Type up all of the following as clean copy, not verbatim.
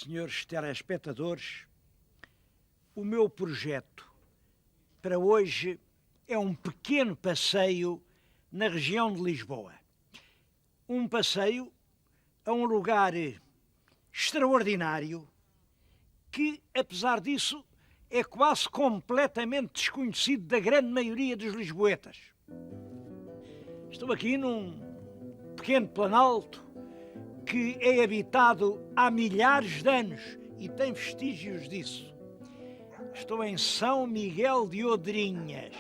senhores telespectadores, o meu projeto para hoje é um pequeno passeio na região de Lisboa. Um passeio a um lugar extraordinário que, apesar disso, é quase completamente desconhecido da grande maioria dos lisboetas. Estou aqui num pequeno planalto que é habitado há milhares de anos e tem vestígios disso. Estou em São Miguel de Odrinhas.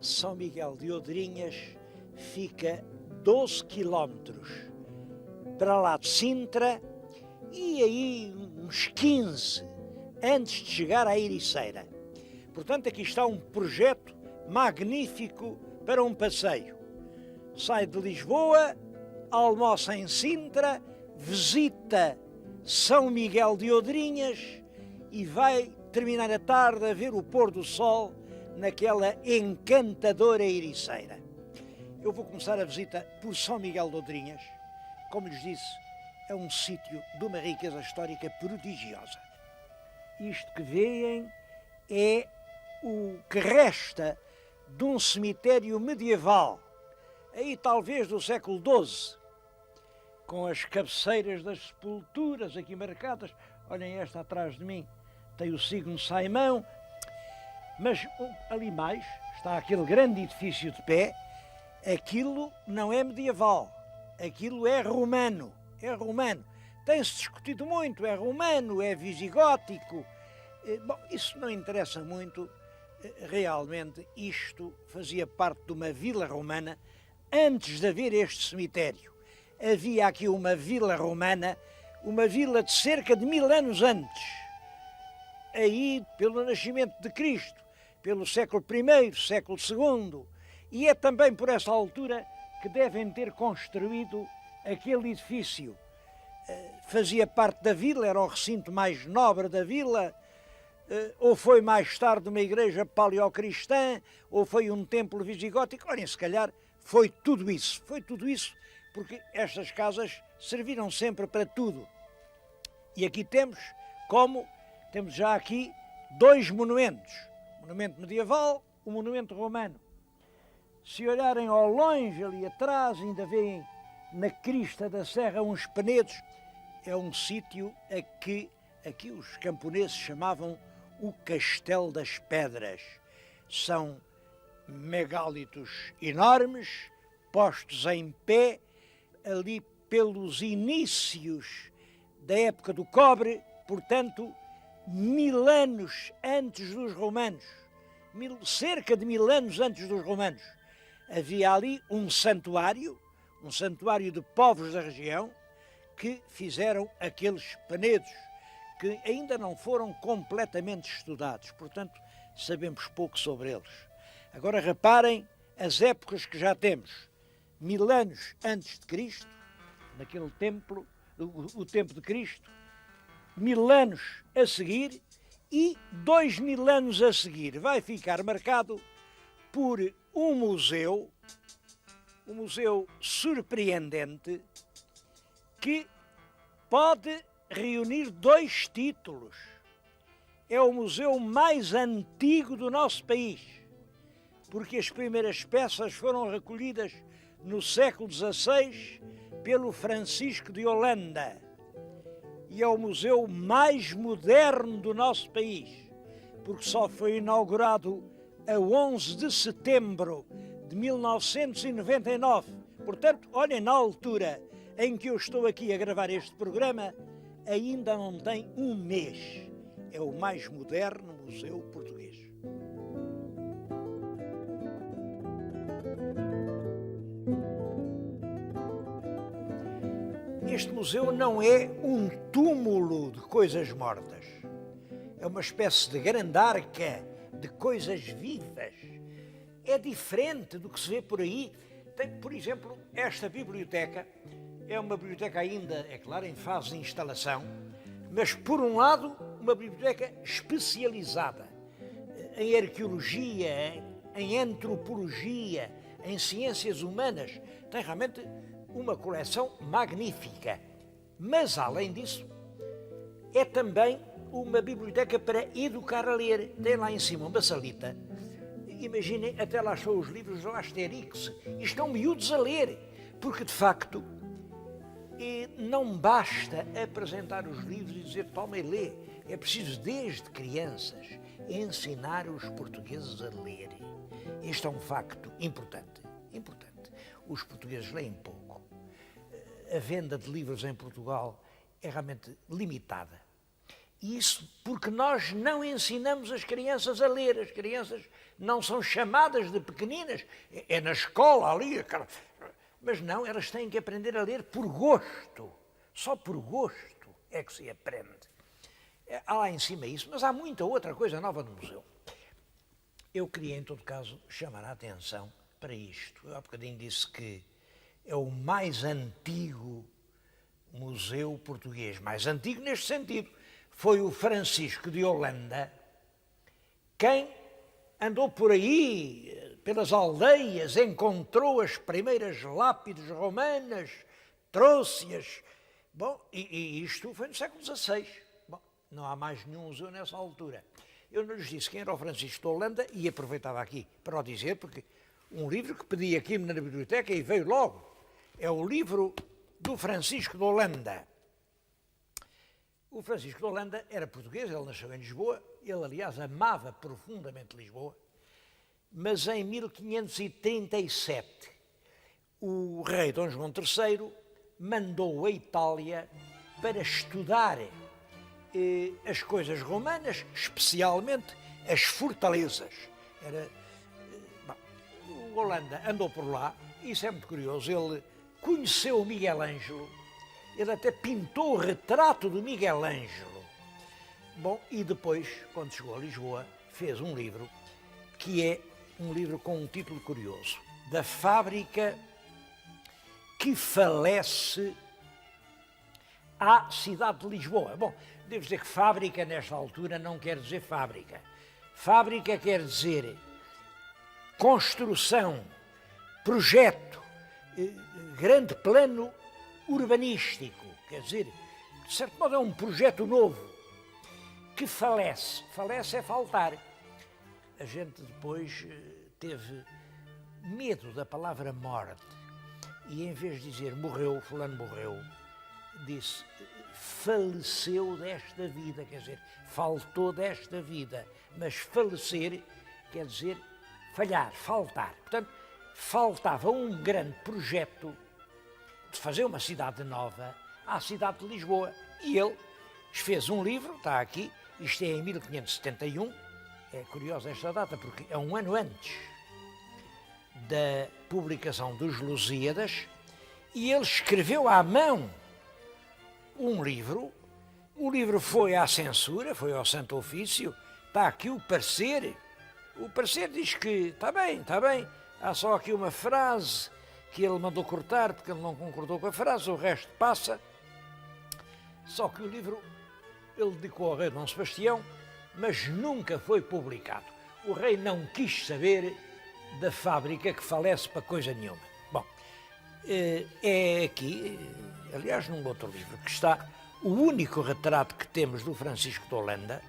São Miguel de Odrinhas fica 12 quilómetros para lá de Sintra e aí uns 15 antes de chegar à Ericeira. Portanto, aqui está um projeto magnífico para um passeio. Sai de Lisboa, almoça em Sintra, visita São Miguel de Odrinhas e vai terminar a tarde a ver o pôr do sol naquela encantadora Ericeira. Eu vou começar a visita por São Miguel de Odrinhas. Como lhes disse, é um sítio de uma riqueza histórica prodigiosa. Isto que veem é o que resta de um cemitério medieval, aí talvez do século XII, com as cabeceiras das sepulturas aqui marcadas. Olhem, esta atrás de mim tem o signo Saimão, mas ali mais está aquele grande edifício de pé. Aquilo não é medieval, aquilo é romano, Tem-se discutido muito, é romano, é visigótico. Bom, isso não interessa muito. Realmente isto fazia parte de uma vila romana antes de haver este cemitério. Havia aqui uma vila romana, uma vila de cerca de 1000 anos antes, aí pelo nascimento de Cristo, pelo século I, século II, e é também por essa altura que devem ter construído aquele edifício. Fazia parte da vila, era o recinto mais nobre da vila, ou foi mais tarde uma igreja paleocristã, ou foi um templo visigótico. Olhem, se calhar foi tudo isso, porque estas casas serviram sempre para tudo. E aqui temos já aqui dois monumentos, o monumento medieval, o monumento romano. Se olharem ao longe, ali atrás, ainda veem na crista da serra uns penedos. É um sítio a que aqui os camponeses chamavam o Castelo das Pedras. São megálitos enormes, postos em pé, ali pelos inícios da época do cobre, portanto, 1000 anos antes dos romanos, cerca de 1000 anos antes dos romanos. Havia ali um santuário de povos da região que fizeram aqueles penedos, que ainda não foram completamente estudados, portanto, sabemos pouco sobre eles. Agora reparem as épocas que já temos. 1000 anos antes de Cristo, naquele templo, o tempo de Cristo, 1000 anos a seguir e 2000 anos a seguir. Vai ficar marcado por um museu surpreendente que pode reunir 2 títulos. É o museu mais antigo do nosso país, porque as primeiras peças foram recolhidas no século XVI pelo Francisco de Holanda. E é o museu mais moderno do nosso país, porque só foi inaugurado a 11 de setembro de 1999. Portanto, olhem, na altura em que eu estou aqui a gravar este programa, ainda não tem um mês. É o mais moderno museu português. Este museu não é um túmulo de coisas mortas. É uma espécie de grande arca de coisas vivas. É diferente do que se vê por aí. Tem, por exemplo, esta biblioteca. É uma biblioteca ainda, é claro, em fase de instalação, mas, por um lado, uma biblioteca especializada em arqueologia, em antropologia, em ciências humanas. Tem realmente uma coleção magnífica. Mas, além disso, é também uma biblioteca para educar a ler. Tem lá em cima uma salita. Imaginem, até lá estão os livros do Asterix. E estão miúdos a ler. Porque, de facto, não basta apresentar os livros e dizer toma e lê. É preciso, desde crianças, ensinar os portugueses a ler. Este é um facto importante. Os portugueses leem pouco. A venda de livros em Portugal é realmente limitada. E isso porque nós não ensinamos as crianças a ler. As crianças não são chamadas de pequeninas. É na escola ali. Mas não, elas têm que aprender a ler por gosto. Só por gosto é que se aprende. Há lá em cima isso, mas há muita outra coisa nova no museu. Eu queria, em todo caso, chamar a atenção para isto. Eu há bocadinho disse que é o mais antigo museu português. Mais antigo neste sentido. Foi o Francisco de Holanda quem andou por aí, pelas aldeias, encontrou as primeiras lápides romanas, trouxe-as. Bom, e isto foi no século XVI. Bom, não há mais nenhum museu nessa altura. Eu não lhes disse quem era o Francisco de Holanda e aproveitava aqui para o dizer, porque um livro que pedi aqui na biblioteca e veio logo, é o livro do Francisco de Holanda. O Francisco de Holanda era português, ele nasceu em Lisboa, ele, aliás, amava profundamente Lisboa, mas em 1537 o rei Dom João III mandou a Itália para estudar as coisas romanas, especialmente as fortalezas. O Holanda andou por lá, isso é muito curioso, ele conheceu Miguel Ângelo, ele até pintou o retrato de Miguel Ângelo. Bom, e depois, quando chegou a Lisboa, fez um livro, que é um livro com um título curioso, Da Fábrica que Falece à Cidade de Lisboa. Bom, devo dizer que fábrica, nesta altura, não quer dizer fábrica. Fábrica quer dizer construção, projeto, grande plano urbanístico, quer dizer, de certo modo é um projeto novo, que falece. Falece é faltar. A gente depois teve medo da palavra morte e em vez de dizer morreu, fulano morreu, disse faleceu desta vida, quer dizer, faltou desta vida, mas falecer quer dizer falhar, faltar. Portanto, faltava um grande projeto de fazer uma cidade nova à cidade de Lisboa. E ele fez um livro, está aqui, isto é em 1571, é curiosa esta data porque é um ano antes da publicação dos Lusíadas, e ele escreveu à mão um livro. O livro foi à censura, foi ao Santo Ofício, está aqui o parecer. O parecer diz que está bem, há só aqui uma frase que ele mandou cortar porque ele não concordou com a frase, o resto passa. Só que o livro ele dedicou ao rei Dom Sebastião, mas nunca foi publicado. O rei não quis saber da fábrica que falece para coisa nenhuma. Bom, é aqui, aliás, num outro livro, que está o único retrato que temos do Francisco de Holanda,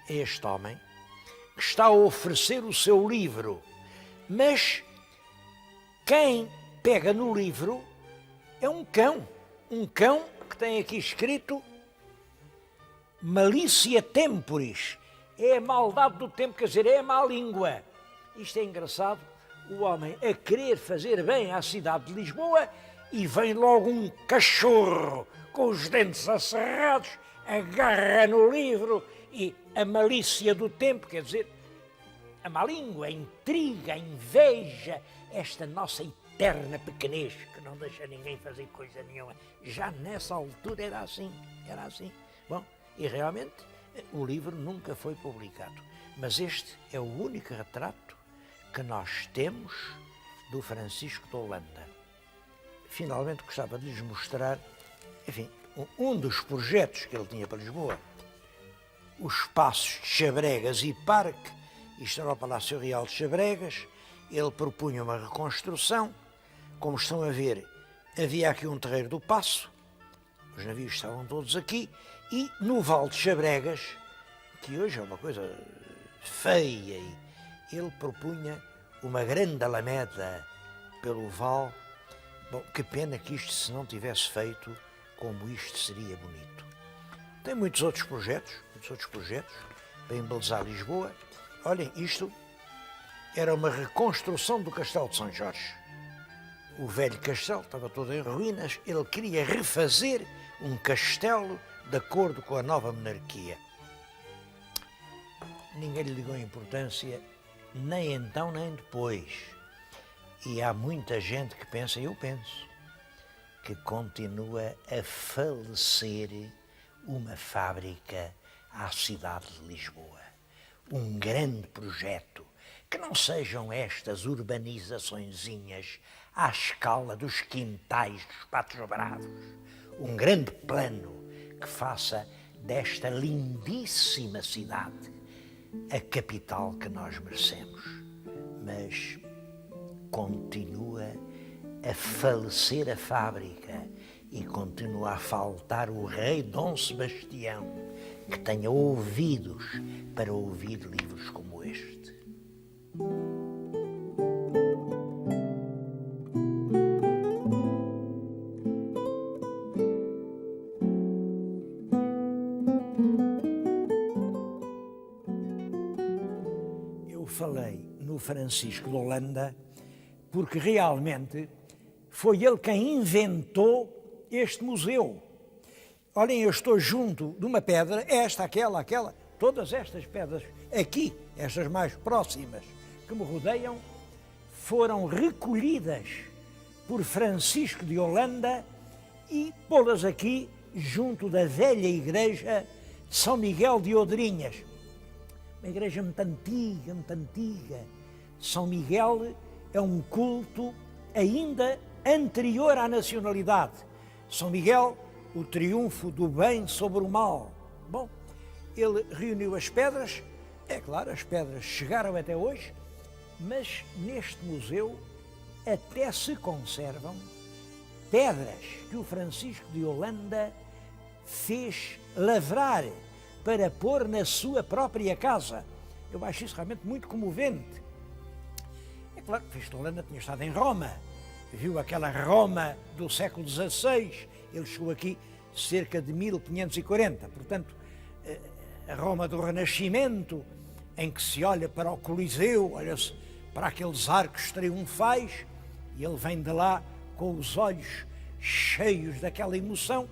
é este homem, que está a oferecer o seu livro, mas quem pega no livro é um cão que tem aqui escrito Malicia Temporis, é a maldade do tempo, quer dizer, é a má língua. Isto é engraçado, o homem a querer fazer bem à cidade de Lisboa e vem logo um cachorro com os dentes acerrados, agarra no livro e a malícia do tempo, quer dizer, a má língua, a intriga, a inveja, esta nossa eterna pequenez que não deixa ninguém fazer coisa nenhuma. Já nessa altura era assim. Bom, e realmente o livro nunca foi publicado, mas este é o único retrato que nós temos do Francisco de Holanda. Finalmente gostava de lhes mostrar, enfim, um dos projetos que ele tinha para Lisboa. Os espaços de Chabregas e Parque, isto era o Palácio Real de Chabregas, ele propunha uma reconstrução. Como estão a ver, havia aqui um terreiro do Paço, Os navios estavam todos aqui e no Val de Chabregas, que hoje é uma coisa feia, e ele propunha uma grande alameda pelo Val. Bom, que pena que isto, se não tivesse feito, como isto seria bonito. Tem muitos outros projetos para embelezar Lisboa. Olhem, isto era uma reconstrução do Castelo de São Jorge. O velho castelo estava todo em ruínas, ele queria refazer um castelo de acordo com a nova monarquia. Ninguém lhe ligou importância, nem então nem depois. E há muita gente que pensa, eu penso, que continua a falecer uma fábrica à cidade de Lisboa. Um grande projeto, que não sejam estas urbanizaçõezinhas à escala dos quintais dos Patos Bravos. Um grande plano que faça desta lindíssima cidade a capital que nós merecemos. Mas continua a falecer a fábrica e continua a faltar o rei Dom Sebastião, que tenha ouvidos para ouvir livros como este. Eu falei no Francisco de Holanda porque realmente foi ele quem inventou este museu. Olhem, eu estou junto de uma pedra, esta, aquela, todas estas pedras aqui, estas mais próximas que me rodeiam, foram recolhidas por Francisco de Holanda e pô-las aqui junto da velha igreja de São Miguel de Odrinhas. Uma igreja muito antiga. São Miguel é um culto ainda anterior à nacionalidade. São Miguel, o triunfo do bem sobre o mal. Bom, ele reuniu as pedras, é claro, as pedras chegaram até hoje, mas neste museu até se conservam pedras que o Francisco de Holanda fez lavrar para pôr na sua própria casa. Eu acho isso realmente muito comovente. É claro que Francisco de Holanda tinha estado em Roma, viu aquela Roma do século XVI, ele chegou aqui cerca de 1540, portanto, a Roma do Renascimento, em que se olha para o Coliseu, olha-se para aqueles arcos triunfais, e ele vem de lá com os olhos cheios daquela emoção.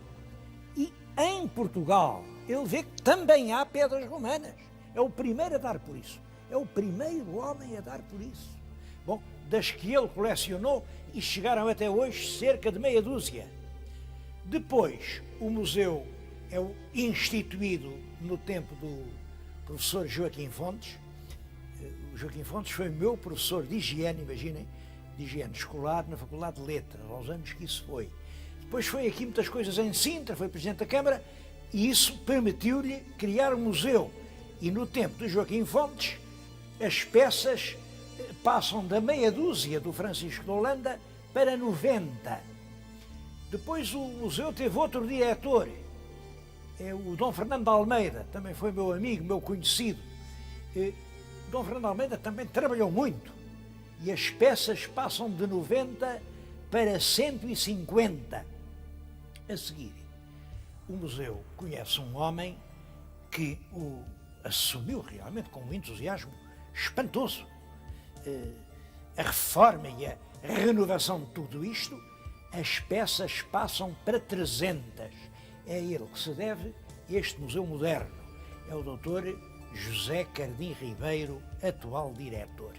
E em Portugal, ele vê que também há pedras romanas. É o primeiro a dar por isso. É o primeiro homem a dar por isso. Bom, das que ele colecionou, e chegaram até hoje cerca de meia dúzia. Depois, o museu é instituído no tempo do professor Joaquim Fontes. O Joaquim Fontes foi meu professor de higiene, imaginem, de higiene escolar na Faculdade de Letras, aos anos que isso foi. Depois foi aqui muitas coisas em Sintra, foi Presidente da Câmara, e isso permitiu-lhe criar um museu. E no tempo do Joaquim Fontes, as peças passam da meia dúzia do Francisco de Holanda para 90. Depois o museu teve outro diretor, é o Dom Fernando de Almeida, também foi meu amigo, meu conhecido. Dom Fernando de Almeida também trabalhou muito, e as peças passam de 90 para 150. A seguir, o museu conhece um homem que o assumiu realmente com um entusiasmo espantoso. A reforma e a renovação de tudo isto, as peças passam para 300. É a ele que se deve este museu moderno. É o Dr. José Cardim Ribeiro, atual diretor.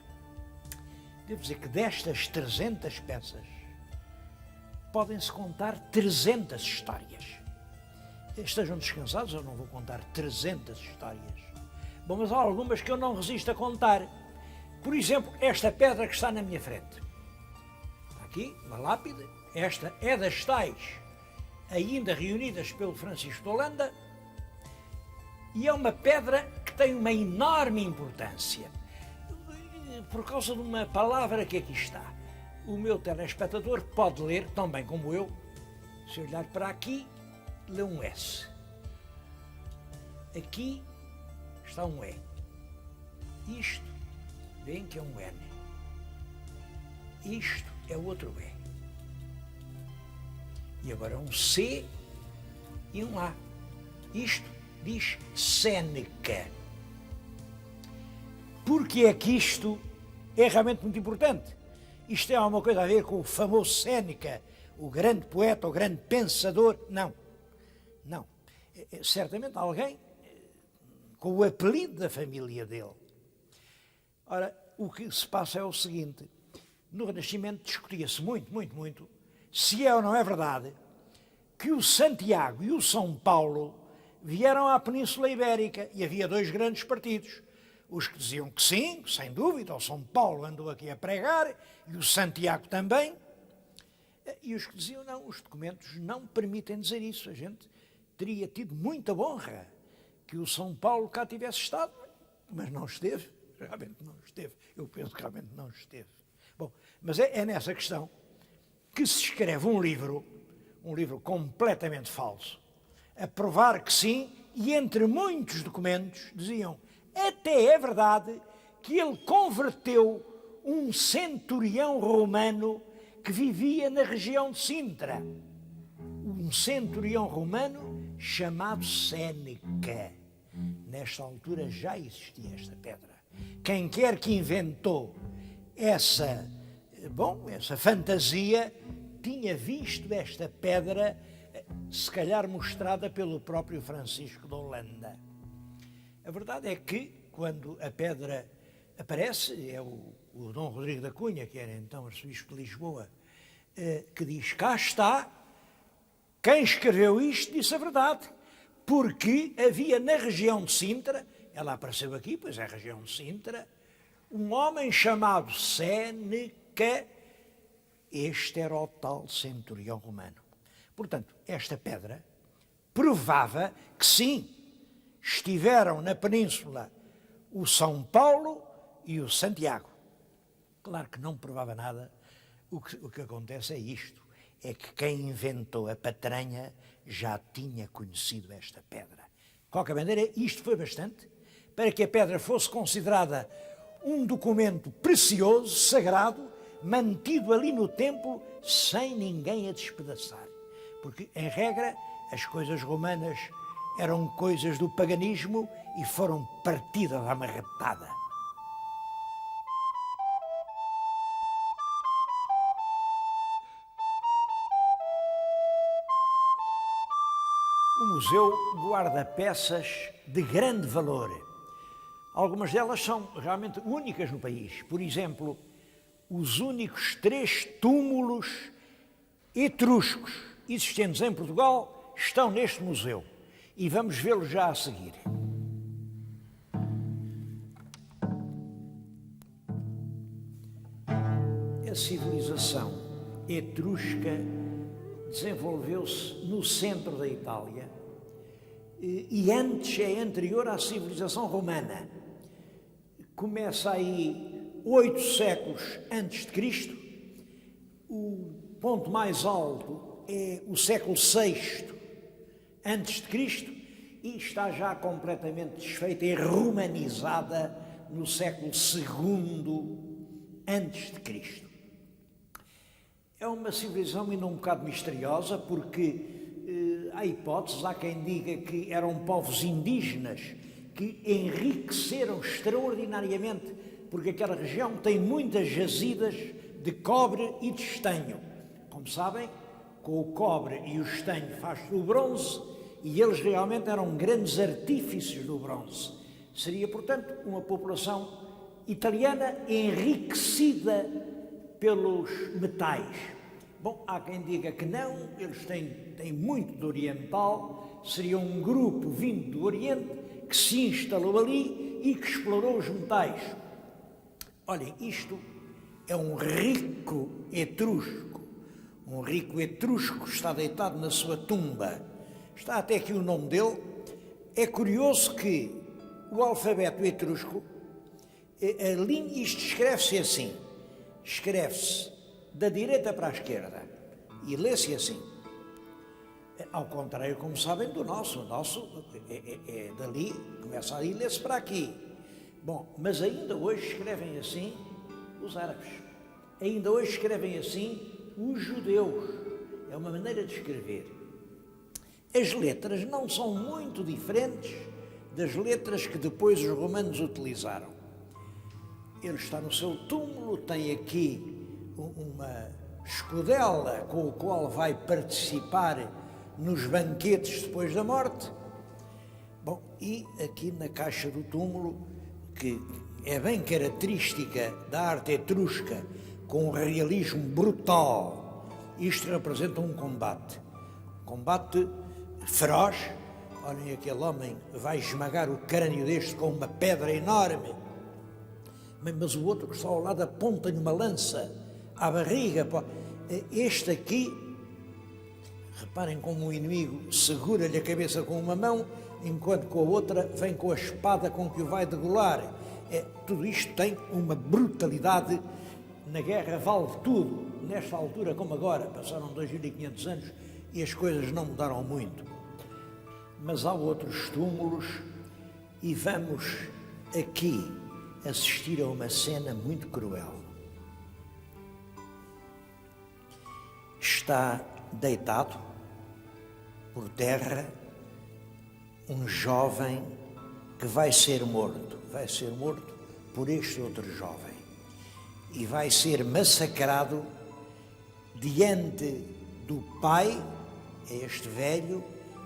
Devo dizer que destas 300 peças, podem-se contar 300 histórias. Estejam descansados, eu não vou contar 300 histórias. Bom, mas há algumas que eu não resisto a contar. Por exemplo, esta pedra que está na minha frente. Aqui, uma lápide. Esta é das tais, ainda reunidas pelo Francisco de Holanda, e é uma pedra que tem uma enorme importância, por causa de uma palavra que aqui está. O meu telespectador pode ler, tão bem como eu, se olhar para aqui, lê um S. Aqui está um E. Isto, veem que é um N. Isto é outro E. E agora um C e um A. Isto diz Sêneca. Porque é que isto é realmente muito importante? Isto é uma coisa a ver com o famoso Sêneca, o grande poeta, o grande pensador? Não. Não. Certamente alguém com o apelido da família dele. Ora, o que se passa é o seguinte: no Renascimento discutia-se muito, se é ou não é verdade que o Santiago e o São Paulo vieram à Península Ibérica, e havia dois grandes partidos. Os que diziam que sim, sem dúvida, o São Paulo andou aqui a pregar, e o Santiago também, e os que diziam não, os documentos não permitem dizer isso. A gente teria tido muita honra que o São Paulo cá tivesse estado, mas não esteve, realmente não esteve. Eu penso que realmente não esteve. Bom, mas é nessa questão que se escreve um livro completamente falso, a provar que sim, e entre muitos documentos diziam, até é verdade que ele converteu um centurião romano que vivia na região de Sintra. Um centurião romano chamado Sêneca. Nesta altura já existia esta pedra. Quem quer que inventou essa fantasia tinha visto esta pedra, se calhar mostrada pelo próprio Francisco de Holanda. A verdade é que, quando a pedra aparece, é o Dom Rodrigo da Cunha, que era então arcebispo de Lisboa, que diz, cá está, quem escreveu isto disse a verdade, porque havia na região de Sintra, ela apareceu aqui, pois é a região de Sintra, um homem chamado Sêneca. Este era o tal centurião romano. Portanto, esta pedra provava que sim, estiveram na península o São Paulo e o Santiago. Claro que não provava nada. O que acontece é isto, é que quem inventou a patranha já tinha conhecido esta pedra. De qualquer maneira, isto foi bastante para que a pedra fosse considerada um documento precioso, sagrado, mantido ali no templo sem ninguém a despedaçar. Porque, em regra, as coisas romanas eram coisas do paganismo e foram partidas à marretada. O museu guarda peças de grande valor. Algumas delas são realmente únicas no país. Por exemplo, os únicos 3 túmulos etruscos existentes em Portugal estão neste museu e vamos vê-los já a seguir. A civilização etrusca desenvolveu-se no centro da Itália e antes é anterior à civilização romana. Começa aí 8 séculos antes de Cristo, o ponto mais alto é o século VI antes de Cristo e está já completamente desfeita e romanizada no século II antes de Cristo. É uma civilização ainda um bocado misteriosa porque há hipóteses, há quem diga que eram povos indígenas que enriqueceram extraordinariamente porque aquela região tem muitas jazidas de cobre e de estanho. Como sabem, com o cobre e o estanho faz-se o bronze e eles realmente eram grandes artífices do bronze. Seria, portanto, uma população italiana enriquecida pelos metais. Bom, há quem diga que não, eles têm muito de oriental, seria um grupo vindo do Oriente que se instalou ali e que explorou os metais. Olhem, isto é um rico etrusco. Um rico etrusco está deitado na sua tumba. Está até aqui o nome dele. É curioso que o alfabeto etrusco, isto escreve-se assim. Escreve-se da direita para a esquerda e lê-se assim. Ao contrário, como sabem, do nosso. O nosso é dali, começa ali e lê-se para aqui. Bom, mas ainda hoje escrevem assim os árabes. Ainda hoje escrevem assim os judeus. É uma maneira de escrever. As letras não são muito diferentes das letras que depois os romanos utilizaram. Ele está no seu túmulo, tem aqui uma escudela com o qual vai participar nos banquetes depois da morte. Bom, e aqui na caixa do túmulo, que é bem característica da arte etrusca, com um realismo brutal, isto representa um combate feroz. Olhem, aquele homem vai esmagar o crânio deste com uma pedra enorme, mas o outro que está ao lado aponta-lhe uma lança à barriga. Este aqui, reparem como o inimigo segura-lhe a cabeça com uma mão, enquanto com a outra vem com a espada com que o vai degolar. Tudo isto tem uma brutalidade. Na guerra vale tudo. Nesta altura como agora, passaram 2500 anos e as coisas não mudaram muito. Mas há outros túmulos e vamos aqui assistir a uma cena muito cruel. Está deitado por terra um jovem que vai ser morto por este outro jovem e vai ser massacrado diante do pai, este velho,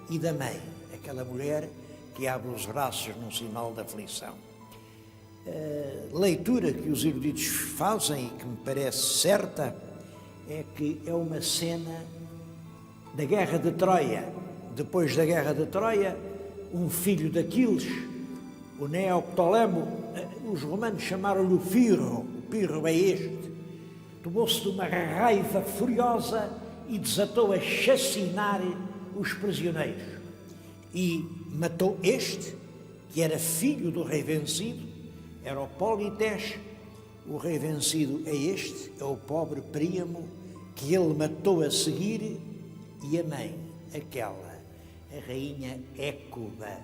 e da mãe, aquela mulher que abre os braços num sinal de aflição. A leitura que os eruditos fazem e que me parece certa é que é uma cena da Guerra de Troia. Depois da Guerra de Troia, um filho de Aquiles, o Neoptolemo, os romanos chamaram-lhe o Pirro é este, tomou-se de uma raiva furiosa e desatou a chacinar os prisioneiros. E matou este, que era filho do rei vencido, era o Polites. O rei vencido é este, é o pobre Príamo, que ele matou a seguir, e a mãe, aquela, a rainha Écuba.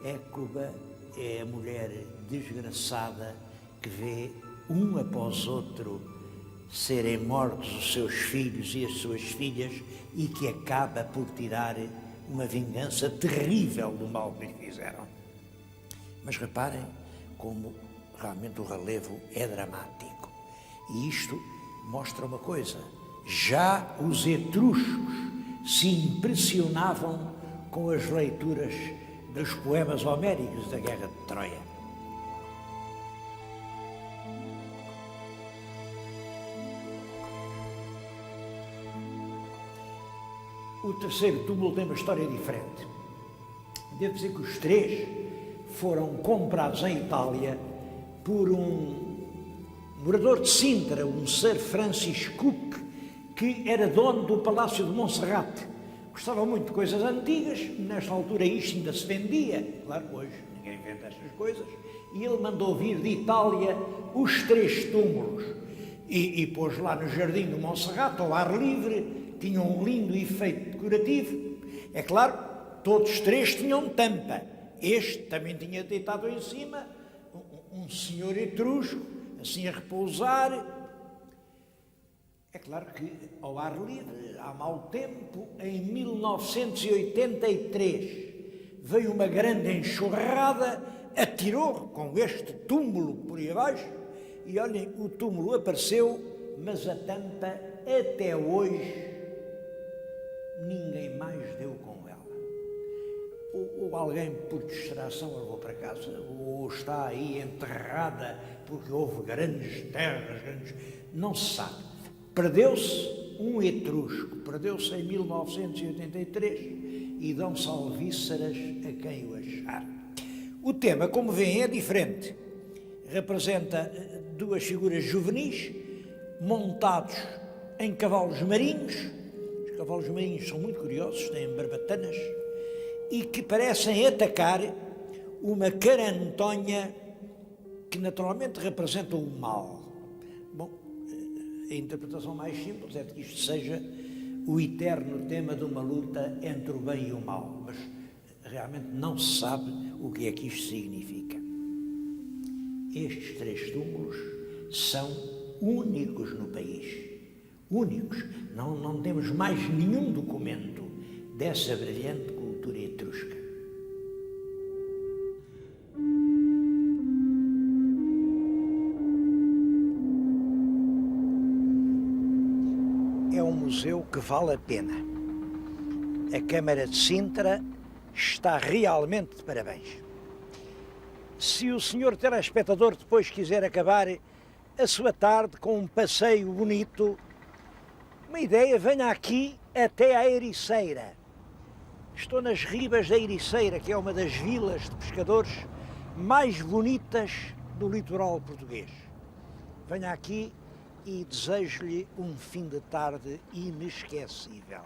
Écuba é a mulher desgraçada que vê um após outro serem mortos os seus filhos e as suas filhas e que acaba por tirar uma vingança terrível do mal que lhe fizeram. Mas reparem como realmente o relevo é dramático. E isto mostra uma coisa: já os etruscos se impressionavam com as leituras dos poemas homéricos da Guerra de Troia. O terceiro túmulo tem uma história diferente. Devo dizer que os três foram comprados em Itália por um morador de Sintra, um Sir Francis Cook, que era dono do Palácio de Monserrate. Gostava muito de coisas antigas, nesta altura isto ainda se vendia, claro, hoje ninguém vende estas coisas, e ele mandou vir de Itália os três túmulos e pôs lá no jardim do Monserrate, ao ar livre. Tinham um lindo efeito decorativo. É claro, todos três tinham tampa. Este também tinha deitado em cima um senhor etrusco, assim a repousar. É claro que ao ar livre, há mau tempo, em 1983, veio uma grande enxurrada, atirou com este túmulo por aí abaixo, e olhem, o túmulo apareceu, mas a tampa até hoje ninguém mais deu com ela. Ou alguém por distração levou para casa, ou está aí enterrada porque houve grandes terras, não se sabe. Perdeu-se um etrusco, perdeu-se em 1983 e dão-se alvíceras a quem o achar. O tema, como veem, é diferente. Representa duas figuras juvenis montados em cavalos marinhos. Os cavalos marinhos são muito curiosos, têm barbatanas, e que parecem atacar uma carantonha que naturalmente representa o mal. Bom, a interpretação mais simples é de que isto seja o eterno tema de uma luta entre o bem e o mal, mas realmente não se sabe o que é que isto significa. Estes 3 túmulos são únicos no país. Únicos. Não temos mais nenhum documento dessa brilhante cultura etrusca. É um museu que vale a pena. A Câmara de Sintra está realmente de parabéns. Se o senhor telespectador depois quiser acabar a sua tarde com um passeio bonito, uma ideia, venha aqui até à Ericeira. Estou nas ribas da Ericeira, que é uma das vilas de pescadores mais bonitas do litoral português. Venha aqui e desejo-lhe um fim de tarde inesquecível.